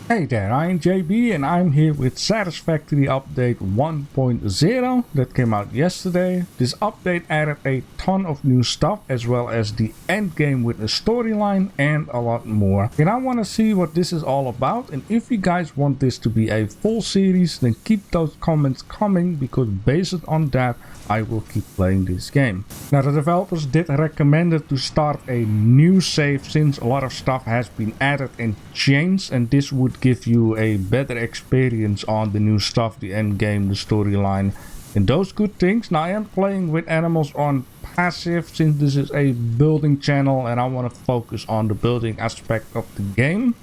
Hey there, I'm JB and I'm here with Satisfactory update 1.0 that came out yesterday. This update added a ton of new stuff as well as the end game with a storyline and a lot more. And I want to see what this is all about, and if you guys want this to be a full series, then keep those comments coming, because based on that I will keep playing this game. Now, the developers did recommend it to start a new save since a lot of stuff has been added and changed, and this would give you a better experience on the new stuff, the end game, the storyline, and those good things. Now, I am playing with animals on passive since this is a building channel and I want to focus on the building aspect of the game.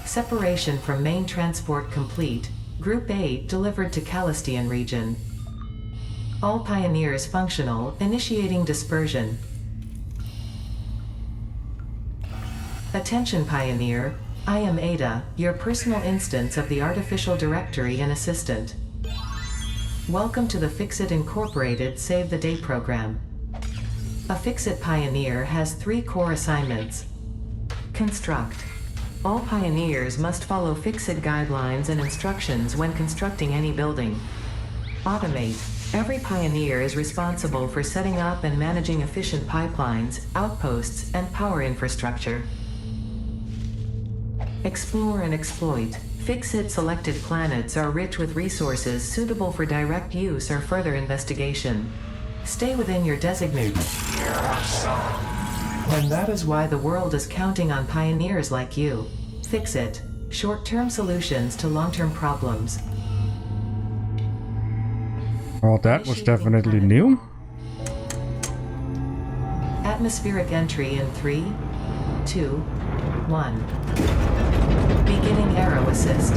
Separation from main transport complete. Group 8 delivered to Calistian region. All pioneers functional, initiating dispersion. Attention Pioneer, I am Ada, your personal instance of the artificial directory and assistant. Welcome to the Fixit Incorporated Save the Day program. A Fixit Pioneer has 3 core assignments. Construct. All pioneers must follow Fixit guidelines and instructions when constructing any building. Automate. Every pioneer is responsible for setting up and managing efficient pipelines, outposts, and power infrastructure. Explore and exploit. Fixit selected planets are rich with resources suitable for direct use or further investigation. Stay within your designated. And that is why the world is counting on pioneers like you. Fixit. Short-term solutions to long-term problems. Well, that was definitely new. Atmospheric entry in 3, 2, 1. Beginning aero assist.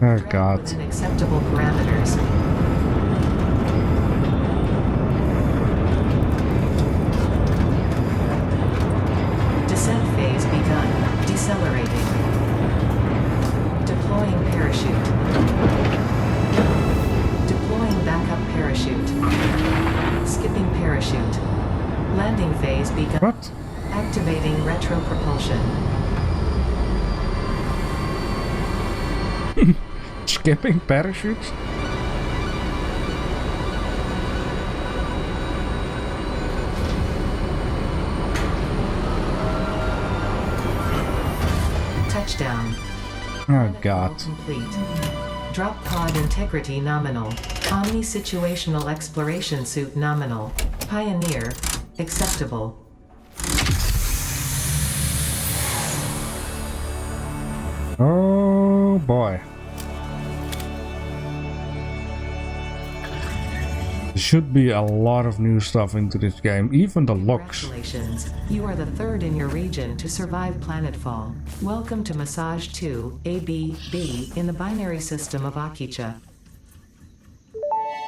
Oh god. Within acceptable parameters. Descent phase begun. Decelerating. Deploying parachute. Deploying backup parachute. Skipping parachute. Landing phase begun. What? Activating retro propulsion. Skipping parachutes? Touchdown. Oh god. Complete. Drop pod integrity nominal. Omni situational exploration suit nominal. Pioneer. Acceptable. Oh boy. There should be a lot of new stuff into this game, even the looks. Congratulations. You are the 3rd in your region to survive planetfall. Welcome to Massage 2, ABB, in the binary system of Akicha.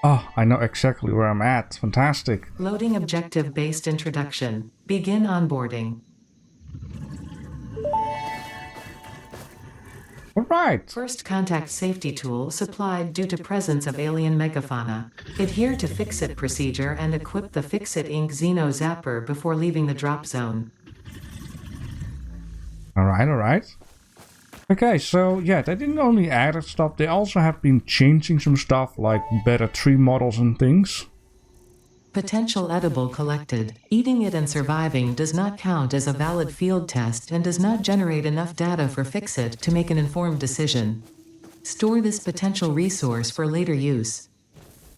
Oh, I know exactly where I'm at. Fantastic. Loading objective-based introduction. Begin onboarding. Alright. First contact safety tool supplied due to presence of alien megafauna. Adhere to Fixit procedure and equip the Fixit Inc. Xeno Zapper before leaving the drop zone. Alright. Okay, so yeah, they didn't only add stuff, they also have been changing some stuff, like better tree models and things. Potential edible collected. Eating it and surviving does not count as a valid field test and does not generate enough data for Fixit to make an informed decision. Store this potential resource for later use.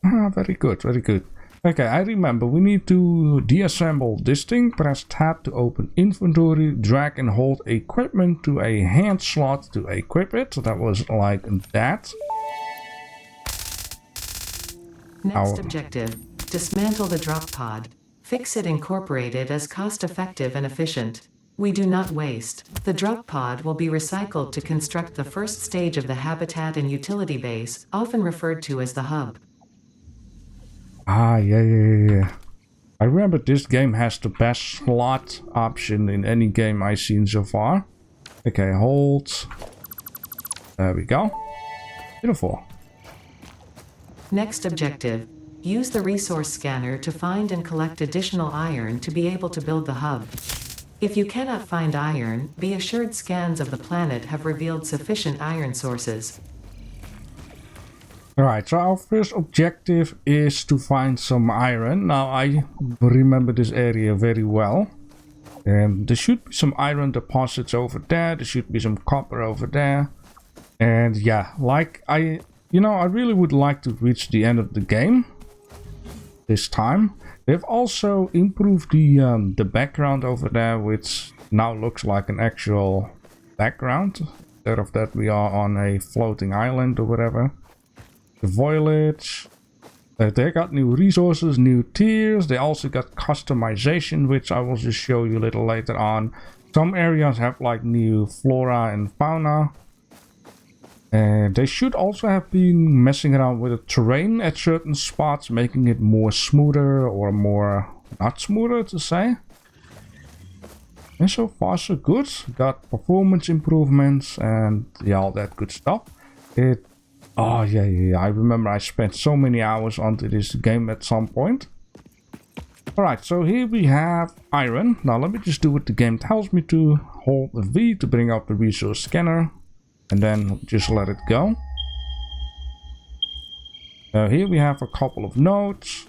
Ah, very good, very good. Okay, I remember we need to deassemble this thing. Press tab to open inventory, drag and hold equipment to a hand slot to equip it. So that was like that. Next objective. Dismantle the drop pod. Fixit Incorporated as cost-effective and efficient. We do not waste. The drop pod will be recycled to construct the first stage of the habitat and utility base, often referred to as the hub. Ah, yeah. I remember this game has the best slot option in any game I've seen so far. Okay, hold. There we go. Beautiful. Next objective. Use the resource scanner to find and collect additional iron to be able to build the hub. If you cannot find iron, be assured scans of the planet have revealed sufficient iron sources. Alright, so our first objective is to find some iron. Now I remember this area very well. And there should be some iron deposits over there. There should be some copper over there. And yeah, like I really would like to reach the end of the game this time. They've also improved the background over there, which now looks like an actual background. Instead of that, we are on a floating island or whatever. The foliage. They got new resources, new tiers. They also got customization, which I will just show you a little later on. Some areas have like new flora and fauna. And they should also have been messing around with the terrain at certain spots, making it more smoother or more not smoother to say. And so far so good. Got performance improvements and yeah, all that good stuff. Oh yeah, I remember I spent so many hours onto this game at some point. Alright, so here we have iron. Now let me just do what the game tells me to. Hold V to bring up the resource scanner. And then just let it go. Here we have a couple of nodes.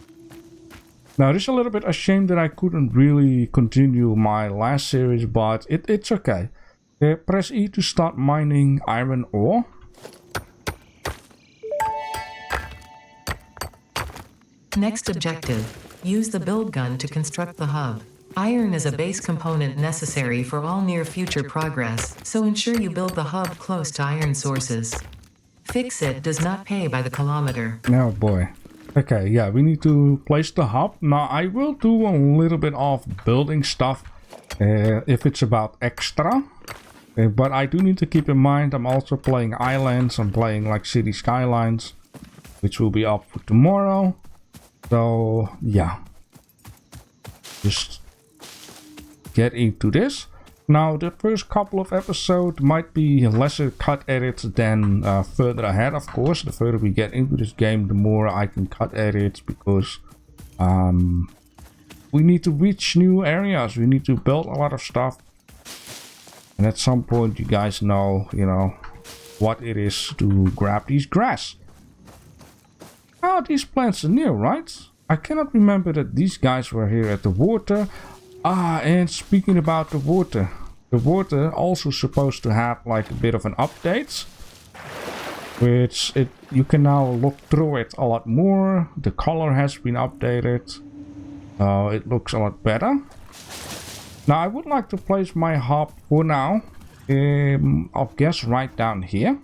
Now, it's a little bit a shame that I couldn't really continue my last series, but it's okay. Press E to start mining iron ore. Next objective. Use the build gun to construct the hub. Iron is a base component necessary for all near future progress, so ensure you build the hub close to iron sources. Fix-It does not pay by the kilometer. Oh boy. Okay, yeah, we need to place the hub. Now, I will do a little bit of building stuff if it's about extra. But I do need to keep in mind I'm also playing islands. I'm playing like city skylines, which will be up for tomorrow. So, yeah. Just get into this. Now, the first couple of episodes might be lesser cut edits than further ahead, of course. The further we get into this game, the more I can cut edits, because we need to reach new areas. We need to build a lot of stuff. And at some point, you guys know, what it is to grab these grass. Ah, these plants are new, right? I cannot remember that these guys were here at the water. Ah, and speaking about the water also supposed to have like a bit of an update, which you can now look through it a lot more. The color has been updated. It looks a lot better. Now I would like to place my hub for now, I'll guess right down here,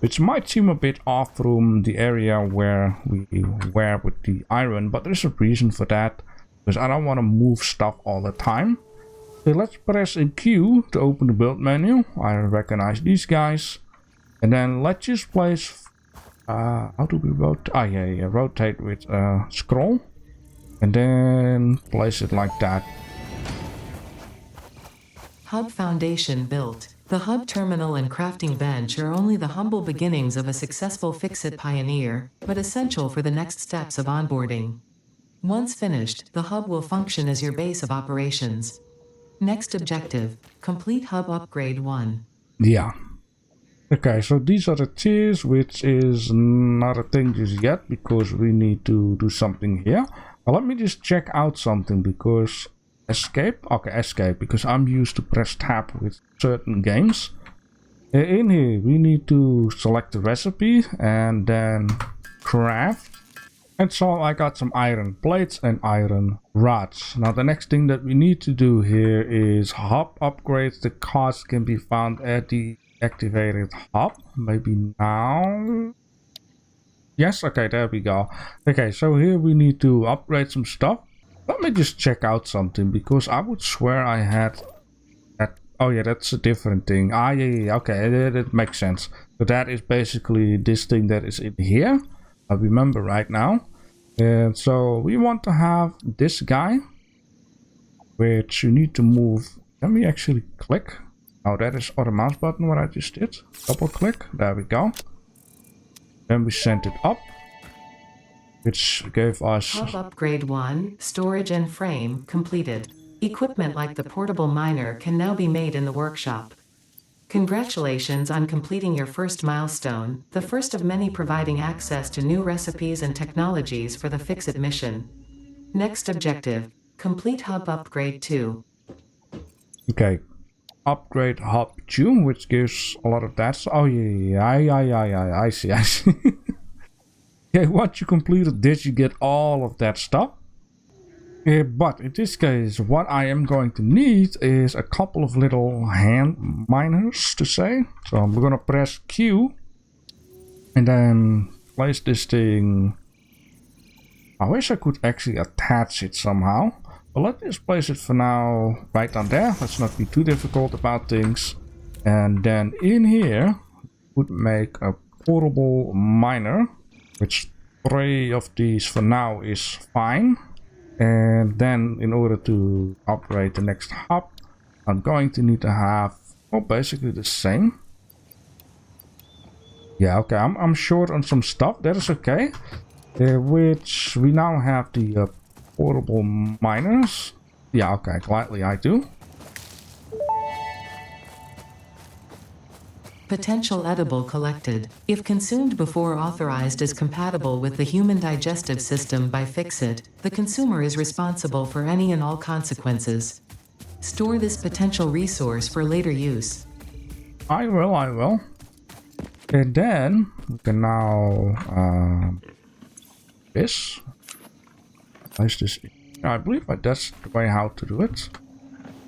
which might seem a bit off from the area where we were with the iron, but there's a reason for that. Because I don't want to move stuff all the time. So let's press a Q to open the build menu. I recognize these guys. And then let's just place... how do we rotate? Ah, yeah, rotate with scroll. And then place it like that. Hub foundation built. The hub terminal and crafting bench are only the humble beginnings of a successful Fix-It pioneer, but essential for the next steps of onboarding. Once finished, the hub will function as your base of operations. Next objective, complete hub upgrade 1. Yeah. Okay, so these are the tiers, which is not a thing just yet, because we need to do something here. Now, let me just check out something, because escape? Okay, escape, because I'm used to press tab with certain games. In here, we need to select the recipe, and then craft. And so I got some iron plates and iron rods. Now the next thing that we need to do here is hub upgrades. The cost can be found at the activated hub. Maybe now. Yes, okay, there we go. Okay, so here we need to upgrade some stuff. Let me just check out something, because I would swear I had that. Oh yeah, that's a different thing. Ah, yeah, okay, that makes sense. So that is basically this thing that is in here. I remember right now. And so we want to have this guy, which you need to move. Let me actually click. Oh, that is on the mouse button what I just did. Double click. There we go. Then we send it up. which gave us... Hub upgrade 1, storage and frame, completed. Equipment like the portable miner can now be made in the workshop. Congratulations on completing your first milestone, the first of many providing access to new recipes and technologies for the Fix-It mission. Next objective, complete Hub Upgrade 2. Okay, upgrade Hub 2, which gives a lot of that. Oh yeah, I see. Okay, once you completed this, you get all of that stuff. But in this case, what I am going to need is a couple of little hand miners to say. So we're gonna press Q and then place this thing. I wish I could actually attach it somehow, but let's just place it for now right down there. Let's not be too difficult about things. And then in here would make a portable miner, which 3 of these for now is fine. And then in order to operate the next hub, I'm going to need to have, well, basically the same. Yeah, okay, I'm short on some stuff, that is okay. Which we now have the portable miners. Yeah, okay, gladly I do. Potential edible collected. If consumed before authorized as compatible with the human digestive system by Fix-It, the consumer is responsible for any and all consequences. Store this potential resource for later use. I will. And then we can now place this. I believe that's the way how to do it.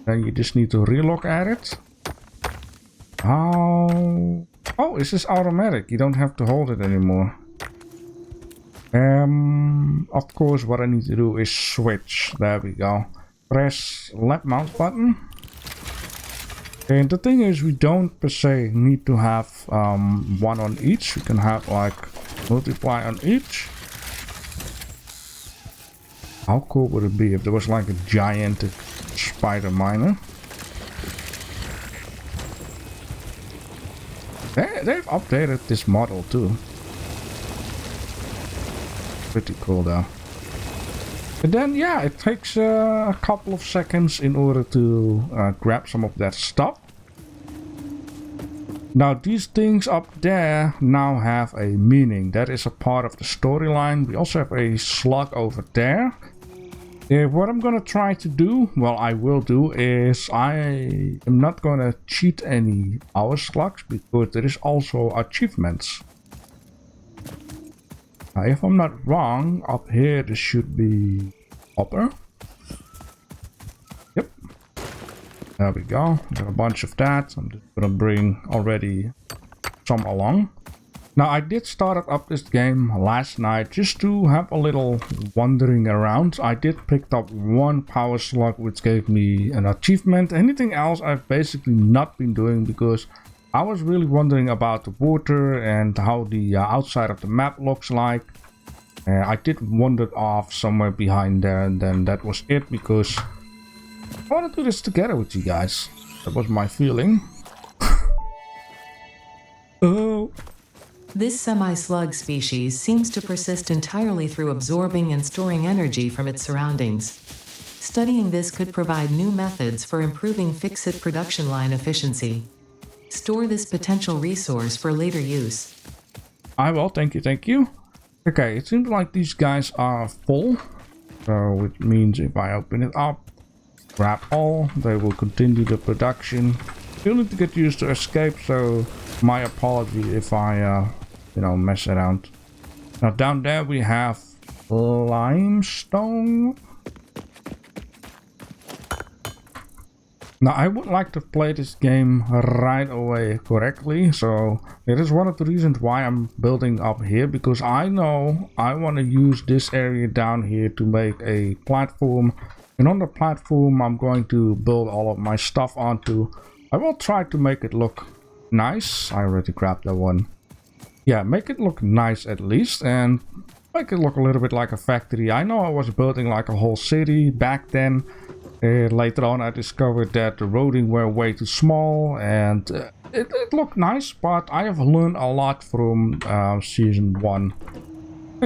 Then you just need to relook at it. Oh, is this automatic? You don't have to hold it anymore. Of course, what I need to do is switch. There we go. Press left mouse button. And the thing is, we don't per se need to have one on each. We can have like multiply on each. How cool would it be if there was like a gigantic spider miner? They've updated this model too. Pretty cool though. And then yeah, it takes a couple of seconds in order to grab some of that stuff. Now these things up there now have a meaning. That is a part of the storyline. We also have a slug over there. What I'm gonna try to do, well I will do, is I am not gonna cheat any power slugs because there is also achievements. Now if I'm not wrong, up here there should be copper. Yep. There we go. Got a bunch of that. I'm just gonna bring already some along. Now I did start up this game last night just to have a little wandering around. I did pick up one power slug which gave me an achievement. Anything else I've basically not been doing because I was really wondering about the water and how the outside of the map looks like. I did wander off somewhere behind there and then that was it because I want to do this together with you guys. That was my feeling. Oh. This semi-slug species seems to persist entirely through absorbing and storing energy from its surroundings. Studying this could provide new methods for improving Fix-It production line efficiency. Store this potential resource for later use. I will, thank you. Okay, it seems like these guys are full. So, which means if I open it up, grab all, they will continue the production. You'll need to get used to escape, so my apology if I, mess around. Now down there we have limestone. Now I would like to play this game right away correctly, so it is one of the reasons why I'm building up here, because I know I want to use this area down here to make a platform, and on the platform I'm going to build all of my stuff onto. I will try to make it look nice. I already grabbed that one. Yeah, make it look nice at least, and make it look a little bit like a factory. I know I was building like a whole city back then. Later on I discovered that the roading were way too small, and it looked nice, but I have learned a lot from season 1.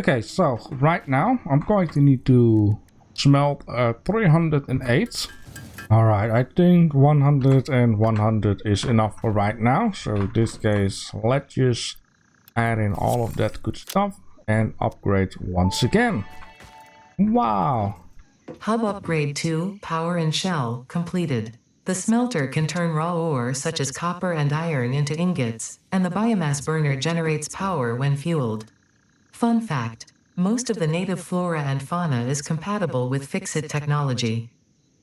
Okay, so right now I'm going to need to smelt 308. Alright, I think 100 and 100 is enough for right now. So in this case, let's just add in all of that good stuff and upgrade once again. Wow! Hub upgrade 2, power and shell, completed. The smelter can turn raw ore such as copper and iron into ingots, and the biomass burner generates power when fueled. Fun fact, most of the native flora and fauna is compatible with Fixit technology.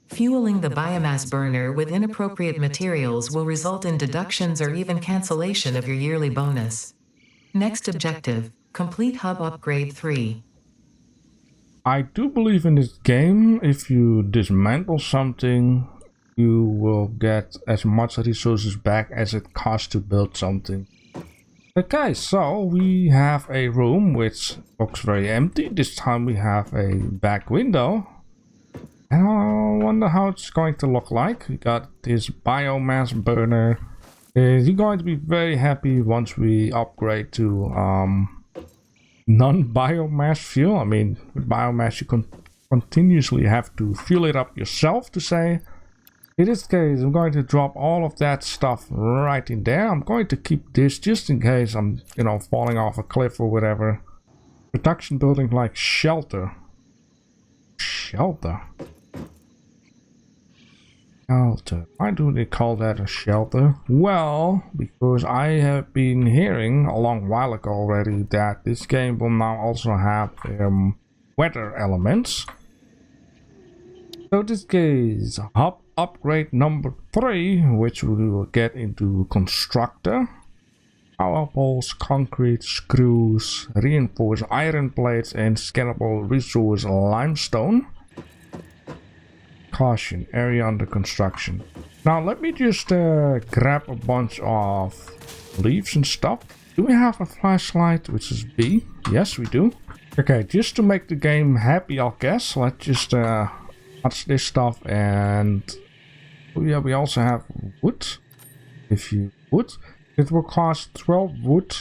Fueling the biomass burner with inappropriate materials will result in deductions or even cancellation of your yearly bonus. Next objective, complete hub upgrade 3. I do believe in this game, if you dismantle something, you will get as much resources back as it costs to build something. Okay, so we have a room which looks very empty. This time we have a back window. And I wonder how it's going to look like. We got this biomass burner. You're going to be very happy once we upgrade to non-biomass fuel. I mean, with biomass you can continuously have to fuel it up yourself, to say. In this case, I'm going to drop all of that stuff right in there. I'm going to keep this just in case I'm, you know, falling off a cliff or whatever. Production building like shelter. Shelter. Shelter. Why do they call that a shelter? Well, because I have been hearing a long while ago already that this game will now also have weather elements. So this case, hub upgrade number 3, which we will get into constructor. Power poles, concrete, screws, reinforced iron plates, and scalable resource limestone. Caution, area under construction. Now let me just grab a bunch of leaves and stuff. Do we have a flashlight, which is B? Yes, we do. Okay, just to make the game happy, I guess, let's just touch this stuff. And oh yeah, we also have wood. If you wood, it will cost 12 wood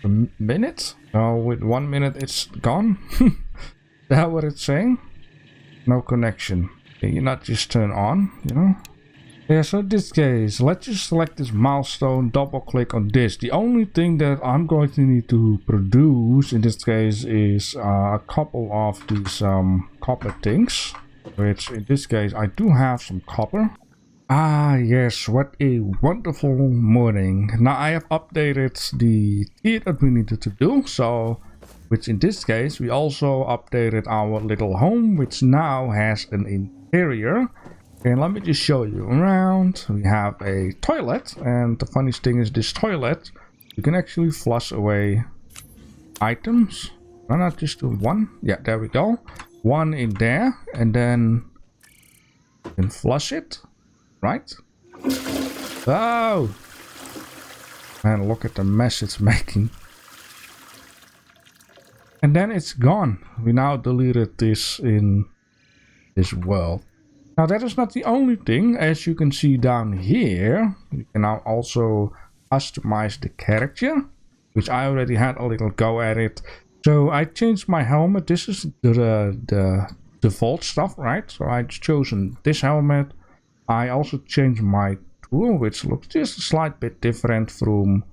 a minute. So with 1 minute it's gone. Is that what it's saying? No connection. Can you not just turn on, you know? Yeah, so in this case, let's just select this milestone, double click on this. The only thing that I'm going to need to produce in this case is a couple of these copper things, which in this case I do have some copper. Ah yes, what a wonderful morning. Now I have updated the tier that we needed to do, so which in this case we also updated our little home, which now has an interior. And let me just show you around. We have a toilet, and the funniest thing is this toilet, you can actually flush away items. Why not just do one? Yeah, there we go. One in there, and then you can flush it, right? Oh! Man, look at the mess it's making. And then it's gone. We now deleted this in this world. Now that is not the only thing. As you can see down here, you can now also customize the character, which I already had a little go at it. So I changed my helmet. This is the default stuff, right? So I've chosen this helmet. I also changed my tool, which looks just a slight bit different from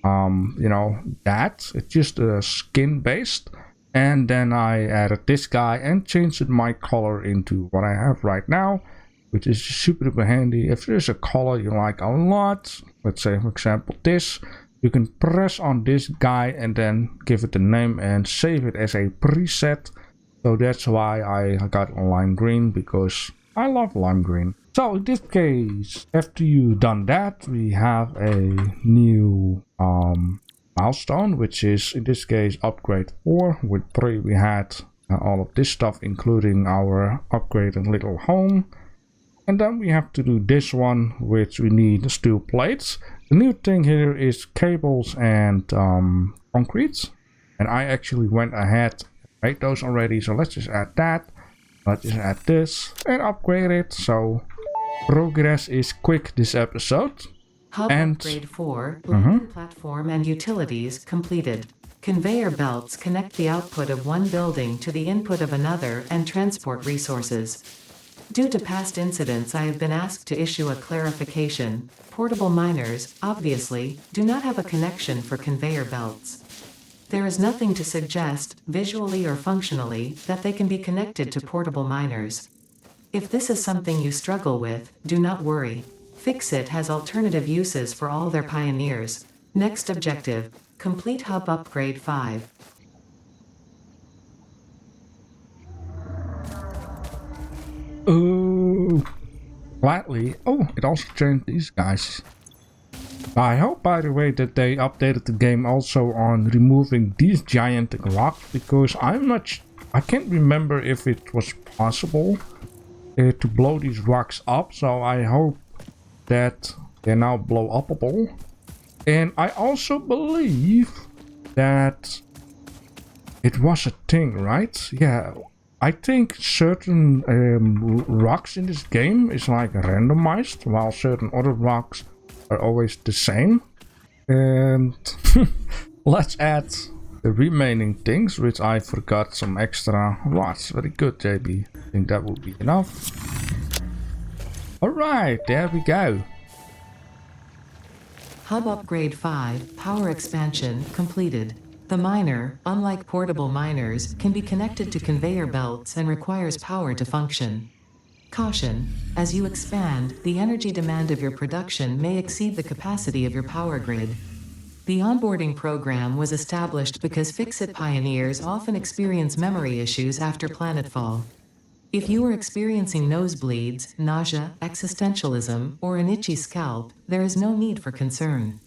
you know, that. It's just skin based. And then I added this guy and changed my color into what I have right now, which is super duper handy. If there's a color you like a lot, let's say for example this, you can press on this guy and then give it a name and save it as a preset. So that's why I got lime green, because I love lime green. So in this case, after you've done that, we have a new milestone, which is in this case upgrade 4. With 3 we had all of this stuff, including our upgraded little home. And then we have to do this one, which we need steel plates. The new thing here is cables and concrete, and I actually went ahead and made those already. So let's just add that. Let's just add this and upgrade it. So progress is quick this episode. Hub upgrade 4, platform and utilities completed. Conveyor belts connect the output of one building to the input of another and transport resources. Due to past incidents, I have been asked to issue a clarification. Portable miners, obviously, do not have a connection for conveyor belts. There is nothing to suggest, visually or functionally, that they can be connected to portable miners. If this is something you struggle with, do not worry. Fixit has alternative uses for all their pioneers. Next objective, complete hub upgrade 5. Oh, gladly. Oh, it also changed these guys. I hope, by the way, that they updated the game also on removing these gigantic rocks, because I can't remember if it was possible to blow these rocks up, so I hope that they're now blow upable. And I also believe that it was a thing, right? Yeah. I think certain rocks in this game is like randomized, while certain other rocks are always the same. And let's add the remaining things, which I forgot some extra rods. Very good, JB. I think that will be enough. Alright, there we go. Hub upgrade 5, power expansion, completed. The miner, unlike portable miners, can be connected to conveyor belts and requires power to function. Caution: as you expand, the energy demand of your production may exceed the capacity of your power grid. The onboarding program was established because Fixit pioneers often experience memory issues after planetfall. If you are experiencing nosebleeds, nausea, existentialism, or an itchy scalp, there is no need for concern.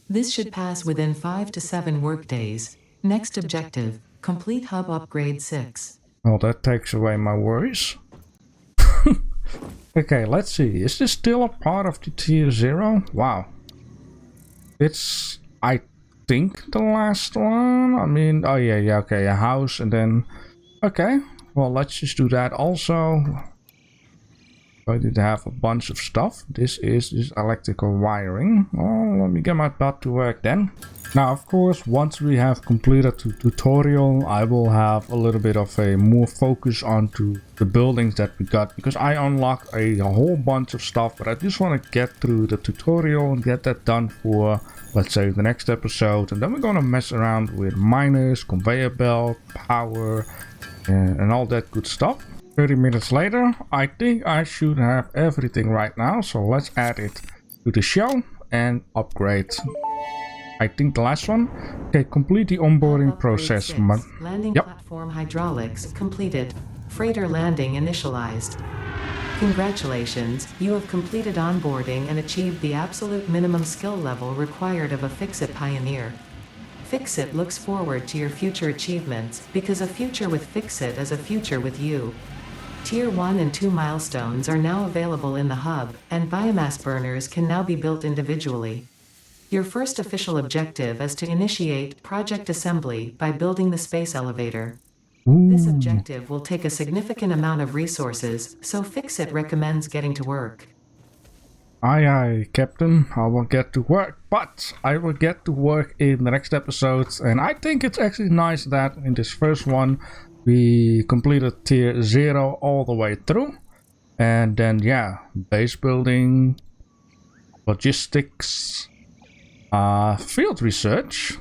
This should pass within 5 to 7 workdays. Next objective, complete hub upgrade 6. Well, that takes away my worries. Okay, let's see. Is this still a part of the tier 0? Wow. It's, I think, the last one. I mean, oh yeah, okay, a house and then... Okay, well, let's just do that also. I did have a bunch of stuff. This is just electrical wiring. Oh, let me get my butt to work then. Now, of course, once we have completed the tutorial, I will have a little bit of a more focus onto the buildings that we got, because I unlocked a whole bunch of stuff, but I just want to get through the tutorial and get that done for, let's say, the next episode. And then we're going to mess around with miners, conveyor belt, power, and all that good stuff. 30 minutes later, I think I should have everything right now, so let's add it to the show and upgrade. I think the last one. Okay, complete the onboarding process. Landing platform hydraulics completed. Freighter landing initialized. Congratulations, you have completed onboarding and achieved the absolute minimum skill level required of a Fixit pioneer. Fixit looks forward to your future achievements, because a future with Fixit is a future with you. Tier 1 and 2 milestones are now available in the hub, and biomass burners can now be built individually. Your first official objective is to initiate project assembly by building the space elevator. This objective will take a significant amount of resources, so Fixit recommends getting to work. Aye aye, Captain, I will get to work, but I will get to work in the next episodes, and I think it's actually nice that in this first one we completed tier 0 all the way through, and then yeah, base building, logistics, field research,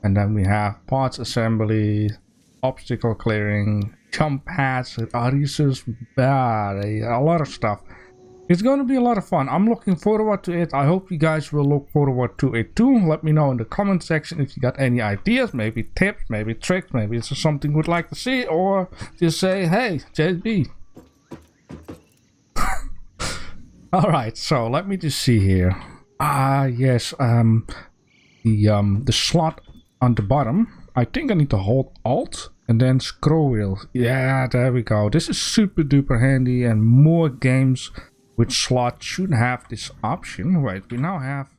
and then we have parts assembly, obstacle clearing, jump pads, research, a lot of stuff. It's going to be a lot of fun. I'm looking forward to it. I hope you guys will look forward to it too. Let me know in the comment section if you got any ideas, maybe tips, maybe tricks, maybe it's something you would like to see, or just say, hey, JB. Alright, so let me just see here. Yes, the slot on the bottom. I think I need to hold Alt and then scroll wheel. Yeah, there we go. This is super duper handy, and more games with slots should have this option. Wait, we now have